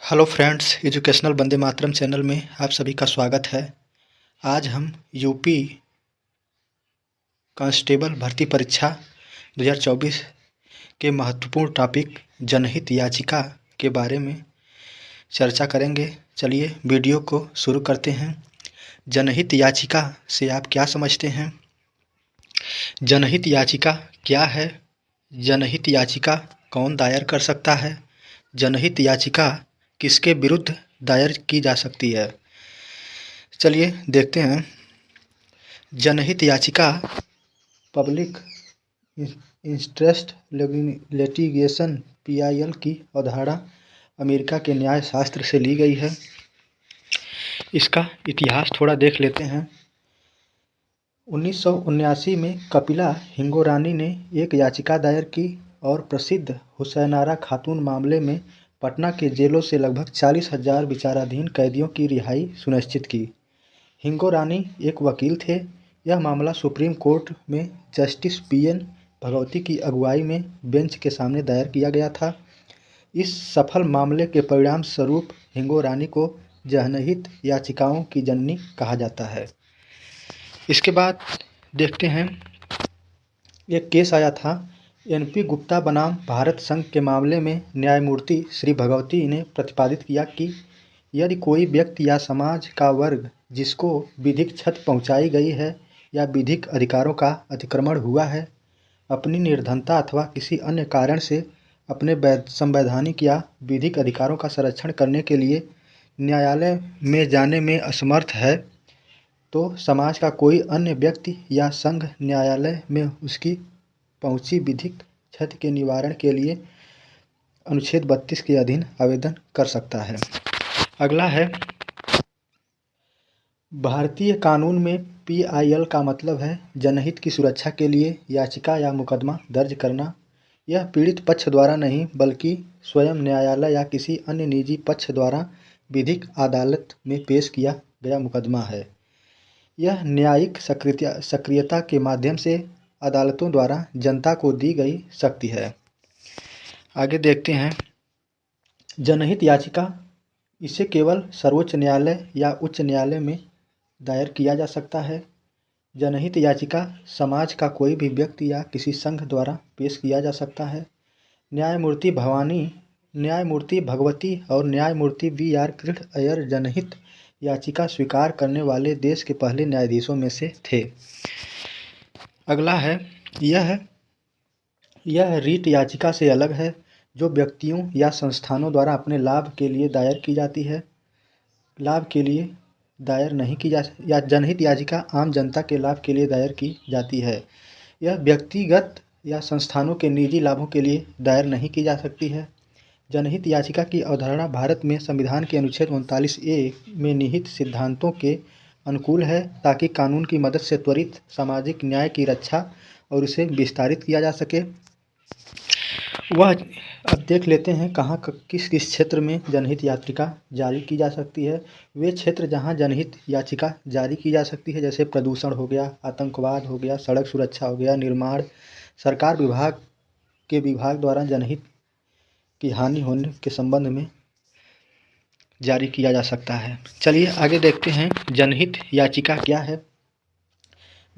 Hello friends, educational Vande Mataram channel में आप सभी का स्वागत है। आज हम यूपी कांस्टेबल भर्ती परीक्षा 2024 के महत्वपूर्ण टॉपिक जनहित याचिका के बारे में चर्चा करेंगे। चलिए वीडियो को शुरू करते हैं। जनहित याचिका से आप क्या समझते हैं? जनहित याचिका क्या है? जनहित याचिका कौन दायर कर सकता है? जनहित याचिका किसके विरुद्ध दायर की जा सकती है? चलिए देखते हैं। जनहित याचिका पब्लिक इंटरेस्ट लिटिगेशन (PIL) की अवधारणा अमेरिका के न्याय शास्त्र से ली गई है। इसका इतिहास थोड़ा देख लेते हैं। 1979 में कपिला हिंगोरानी ने एक याचिका दायर की और प्रसिद्ध हुसैनारा खातून मामले में पटना के जेलों से लगभग 40,000 विचाराधीन कैदियों की रिहाई सुनिश्चित की। हिंगोरानी एक वकील थे। यह मामला सुप्रीम कोर्ट में जस्टिस PN भगवती की अगुवाई में बेंच के सामने दायर किया गया था। इस सफल मामले के परिणाम स्वरूप हिंगोरानी को जनहित याचिकाओं की जननी कहा जाता है। इसके बाद देखते हैं, एक केस आया था NP गुप्ता बनाम भारत संघ के मामले में न्यायमूर्ति श्री भगवती ने प्रतिपादित किया कि यदि कोई व्यक्ति या समाज का वर्ग जिसको विधिक क्षति पहुंचाई गई है या विधिक अधिकारों का अतिक्रमण हुआ है, अपनी निर्धनता अथवा किसी अन्य कारण से अपने संवैधानिक या विधिक अधिकारों का संरक्षण करने के लिए न्यायालय में जाने में असमर्थ है, तो समाज का कोई अन्य व्यक्ति या संघ न्यायालय में उसकी पहुंची विधिक क्षति के निवारण के लिए अनुच्छेद 32 के अधीन आवेदन कर सकता है। अगला है, भारतीय कानून में PIL का मतलब है जनहित की सुरक्षा के लिए याचिका या मुकदमा दर्ज करना। यह पीड़ित पक्ष द्वारा नहीं बल्कि स्वयं न्यायालय या किसी अन्य निजी पक्ष द्वारा विधिक अदालत में पेश किया गया मुकदमा है। यह न्यायिक सक्रियता के माध्यम से अदालतों द्वारा जनता को दी गई शक्ति है। आगे देखते हैं, जनहित याचिका इसे केवल सर्वोच्च न्यायालय या उच्च न्यायालय में दायर किया जा सकता है। जनहित याचिका समाज का कोई भी व्यक्ति या किसी संघ द्वारा पेश किया जा सकता है। न्यायमूर्ति भगवती और न्यायमूर्ति VR कृष्ण अय्यर जनहित याचिका स्वीकार करने वाले देश के पहले न्यायाधीशों में से थे। अगला है, यह रीट याचिका से अलग है, जो व्यक्तियों या संस्थानों द्वारा अपने लाभ के लिए दायर की जाती है। लाभ के लिए दायर नहीं की जा या जनहित याचिका आम जनता के लाभ के लिए दायर की जाती है। यह व्यक्तिगत या संस्थानों के निजी लाभों के लिए दायर नहीं की जा सकती है। जनहित याचिका की अवधारणा भारत में संविधान के अनुच्छेद 39A में निहित सिद्धांतों के अनुकूल है, ताकि कानून की मदद से त्वरित सामाजिक न्याय की रक्षा और उसे विस्तारित किया जा सके। अब देख लेते हैं कहाँ किस किस क्षेत्र में जनहित याचिका जारी की जा सकती है। वे क्षेत्र जहाँ जनहित याचिका जारी की जा सकती है, जैसे प्रदूषण हो गया, आतंकवाद हो गया, सड़क सुरक्षा हो गया, निर्माण, सरकार विभाग द्वारा जनहित की हानि होने के संबंध में जारी किया जा सकता है। चलिए आगे देखते हैं, जनहित याचिका क्या है।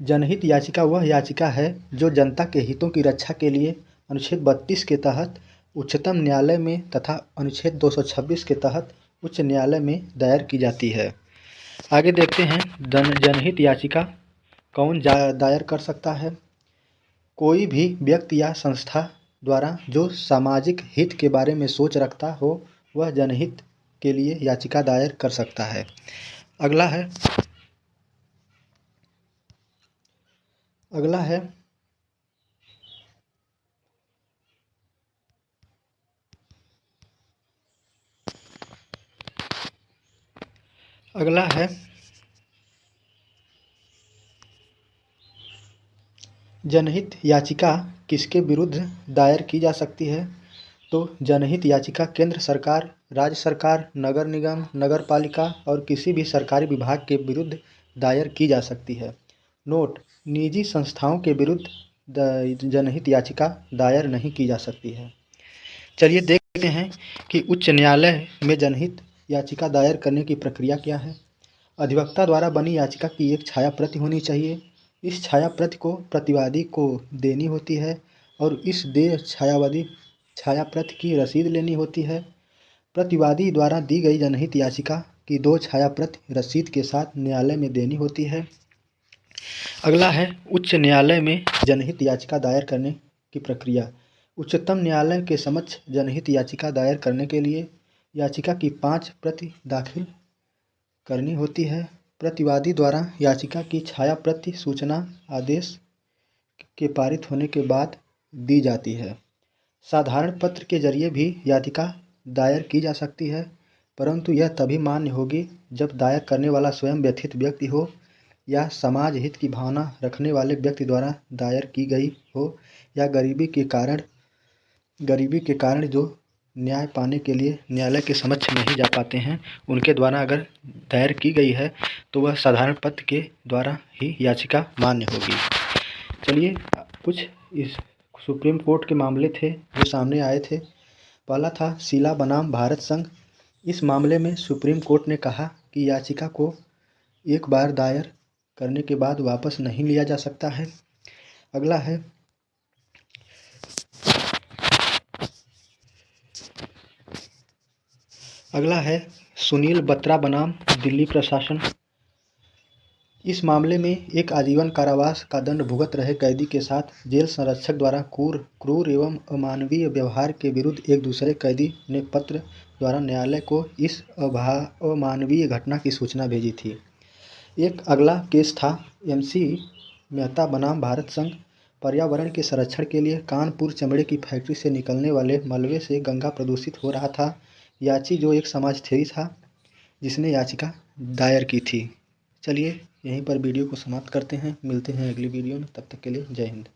जनहित याचिका वह याचिका है जो जनता के हितों की रक्षा के लिए अनुच्छेद 32 के तहत उच्चतम न्यायालय में तथा अनुच्छेद 226 के तहत उच्च न्यायालय में दायर की जाती है। आगे देखते हैं, जनहित याचिका कौन दायर कर सकता है। कोई भी व्यक्ति या संस्था द्वारा जो सामाजिक हित के बारे में सोच रखता हो, वह जनहित के लिए याचिका दायर कर सकता है। अगला है, जनहित याचिका किसके विरुद्ध दायर की जा सकती है। तो जनहित याचिका केंद्र सरकार, राज्य सरकार, नगर निगम, नगर पालिका और किसी भी सरकारी विभाग के विरुद्ध दायर की जा सकती है। नोट: निजी संस्थाओं के विरुद्ध जनहित याचिका दायर नहीं की जा सकती है। चलिए देख देखते हैं कि उच्च न्यायालय में जनहित याचिका दायर करने की प्रक्रिया क्या है। अधिवक्ता द्वारा बनी याचिका की एक छाया प्रति होनी चाहिए। इस छाया प्रति को प्रतिवादी को देनी होती है और इस देय छाया प्रति की रसीद लेनी होती है। प्रतिवादी द्वारा दी गई जनहित याचिका की 2 छाया प्रति रसीद के साथ न्यायालय में देनी होती है। अगला है उच्च न्यायालय में जनहित याचिका दायर करने की प्रक्रिया। उच्चतम न्यायालय के समक्ष जनहित याचिका दायर करने के लिए याचिका की 5 प्रति दाखिल करनी होती है। प्रतिवादी द्वारा याचिका की छाया प्रति सूचना आदेश के पारित होने के बाद दी जाती है। साधारण पत्र के जरिए भी याचिका दायर की जा सकती है, परंतु यह तभी मान्य होगी जब दायर करने वाला स्वयं व्यथित व्यक्ति हो या समाज हित की भावना रखने वाले व्यक्ति द्वारा दायर की गई हो या गरीबी के कारण जो न्याय पाने के लिए न्यायालय के समक्ष नहीं जा पाते हैं, उनके द्वारा अगर दायर की गई है तो वह साधारण पत्र के द्वारा ही याचिका मान्य होगी। चलिए कुछ इस सुप्रीम कोर्ट के मामले थे जो सामने आए थे। पहला था शीला बनाम भारत संघ। इस मामले में सुप्रीम कोर्ट ने कहा कि याचिका को एक बार दायर करने के बाद वापस नहीं लिया जा सकता है। अगला है सुनील बत्रा बनाम दिल्ली प्रशासन। इस मामले में एक आजीवन कारावास का दंड भुगत रहे कैदी के साथ जेल संरक्षक द्वारा क्रूर एवं अमानवीय व्यवहार के विरुद्ध एक दूसरे कैदी ने पत्र द्वारा न्यायालय को इस अमानवीय घटना की सूचना भेजी थी। एक अगला केस था MC मेहता बनाम भारत संघ। पर्यावरण के संरक्षण के लिए कानपुर चमड़े की फैक्ट्री से निकलने वाले मलबे से गंगा प्रदूषित हो रहा था। याची जो एक समाजसेवी था जिसने याचिका दायर की थी। चलिए यहीं पर वीडियो को समाप्त करते हैं। मिलते हैं अगली वीडियो में, तब तक के लिए जय हिंद।